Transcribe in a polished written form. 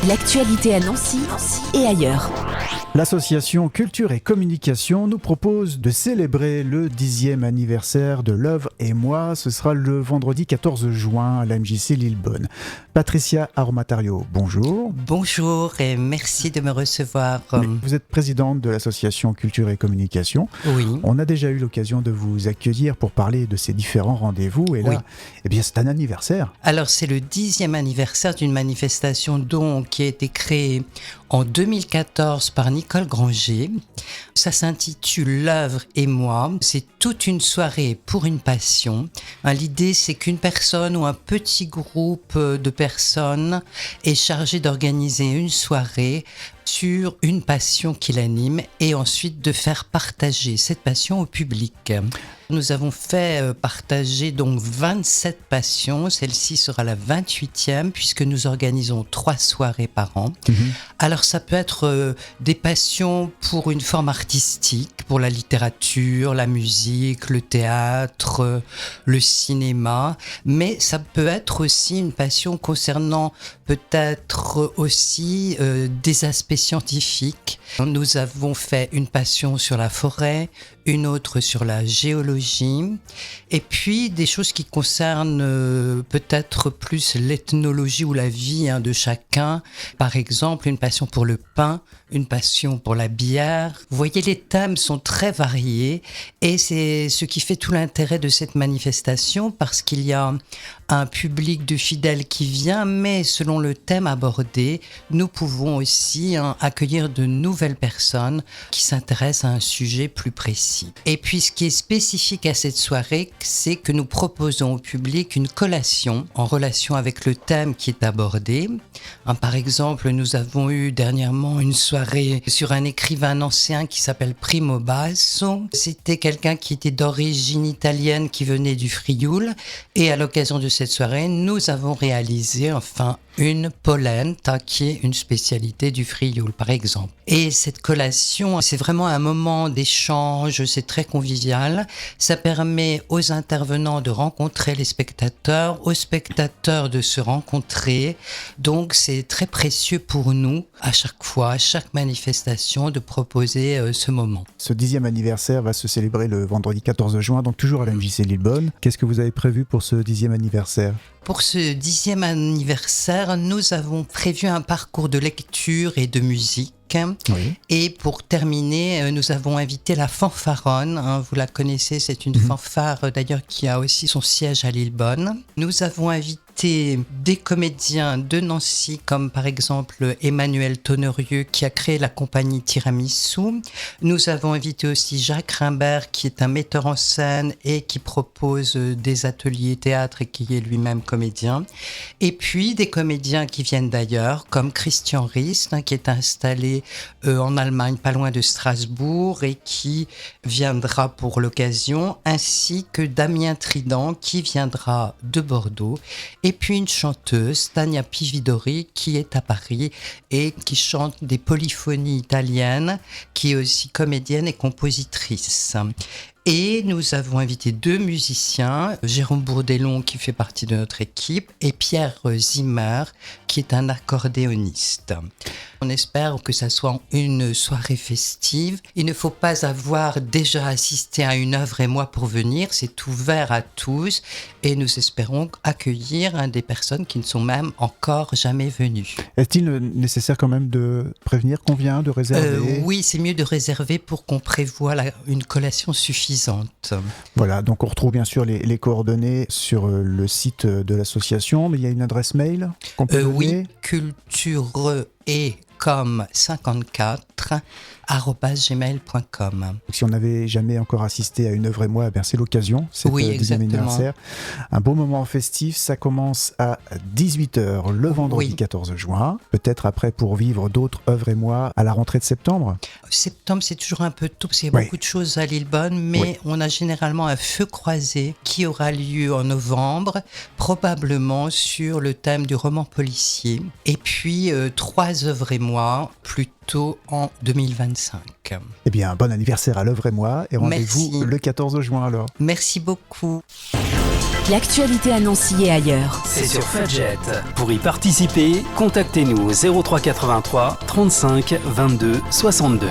L'actualité à Nancy et ailleurs. L'association Culture et Communication nous propose de célébrer le 10e anniversaire de l'œuvre et moi. Ce sera le vendredi 14 juin à la MJC Lillebonne. Patricia Aromatario, bonjour. Bonjour et merci de me recevoir. Vous êtes présidente de l'association Culture et Communication. Oui. On a déjà eu l'occasion de vous accueillir pour parler de ces différents rendez-vous. Et là, eh bien, c'est un anniversaire. Alors, c'est le 10e anniversaire d'une manifestation qui a été créée en 2014 par Nicole Granger. Ça s'intitule L'œuvre et moi. C'est toute une soirée pour une passion. L'idée, c'est qu'une personne ou un petit groupe de personnes est chargé d'organiser une soirée sur une passion qui l'anime et ensuite de faire partager cette passion au public. Nous avons fait partager donc 27 passions. Celle-ci sera la 28e puisque nous organisons 3 soirées par an. Alors ça peut être des passions pour une forme artistique, pour la littérature, la musique, le théâtre, le cinéma, mais ça peut être aussi une passion concernant peut-être aussi des aspects scientifiques. Nous avons fait une passion sur la forêt, une autre sur la géologie, et puis des choses qui concernent peut-être plus l'ethnologie ou la vie de chacun. Par exemple, une passion pour le pain, une passion pour la bière. Vous voyez, les thèmes sont très variés et c'est ce qui fait tout l'intérêt de cette manifestation parce qu'il y a un public de fidèles qui vient, mais selon le thème abordé, nous pouvons aussi accueillir de nouvelles personnes qui s'intéressent à un sujet plus précis. Et puis ce qui est spécifique à cette soirée, c'est que nous proposons au public une collation en relation avec le thème qui est abordé. Par exemple, nous avons eu dernièrement une soirée sur un écrivain ancien qui s'appelle Primo Basso. C'était quelqu'un qui était d'origine italienne, qui venait du Frioul. Et à l'occasion de cette soirée, nous avons réalisé une polenta qui est une spécialité du Frioul, par exemple. Et cette collation, c'est vraiment un moment d'échange, c'est très convivial. Ça permet aux intervenants de rencontrer les spectateurs, aux spectateurs de se rencontrer. Donc c'est très précieux pour nous, à chaque fois, à chaque manifestation, de proposer ce moment. Ce 10e anniversaire va se célébrer le vendredi 14 juin, donc toujours à la MJC Lillebonne. Qu'est-ce que vous avez prévu pour ce 10e anniversaire ? Pour ce 10e anniversaire, nous avons prévu un parcours de lecture et de musique. Oui. Et pour terminer, nous avons invité la fanfaronne. Vous la connaissez, c'est une fanfare d'ailleurs qui a aussi son siège à Lillebonne. Nous avons invité des comédiens de Nancy, comme par exemple Emmanuel Tonnerieux qui a créé la compagnie Tiramisu. Nous avons invité aussi Jacques Rimbert qui est un metteur en scène et qui propose des ateliers théâtre et qui est lui-même comédien. Et puis des comédiens qui viennent d'ailleurs, comme Christian Rist qui est installé en Allemagne, pas loin de Strasbourg, et qui viendra pour l'occasion, ainsi que Damien Trident qui viendra de Bordeaux. Et puis une chanteuse, Tania Pividori, qui est à Paris et qui chante des polyphonies italiennes, qui est aussi comédienne et compositrice. Et nous avons invité 2 musiciens, Jérôme Bourdellon qui fait partie de notre équipe et Pierre Zimmer qui est un accordéoniste. On espère que ça soit une soirée festive. Il ne faut pas avoir déjà assisté à une œuvre et moi pour venir, c'est ouvert à tous et nous espérons accueillir des personnes qui ne sont même encore jamais venues. Est-il nécessaire quand même de prévenir qu'on vient, de réserver ? Oui, c'est mieux de réserver pour qu'on prévoie une collation suffisante. Voilà, donc on retrouve bien sûr les coordonnées sur le site de l'association, mais il y a une adresse mail qu'on peut donner ? Oui, culture-et-com54@gmail.com. Si on n'avait jamais encore assisté à une œuvre et moi, c'est l'occasion, c'est le 10e anniversaire. Un beau moment festif, ça commence à 18h le vendredi 14 juin. Peut-être après pour vivre d'autres œuvres et moi à la rentrée de septembre. Septembre, c'est toujours un peu tôt parce qu'il y a beaucoup de choses à Lillebonne, mais on a généralement un feu croisé qui aura lieu en novembre, probablement sur le thème du roman policier. Et puis 3 œuvres et moi, plutôt en 2025. Eh bien, bon anniversaire à l'œuvre et moi, et rendez-vous le 14 juin alors. Merci beaucoup. L'actualité à Nancy et ailleurs. C'est sur Fadjet. Pour y participer, contactez-nous au 03 83 35 22 62.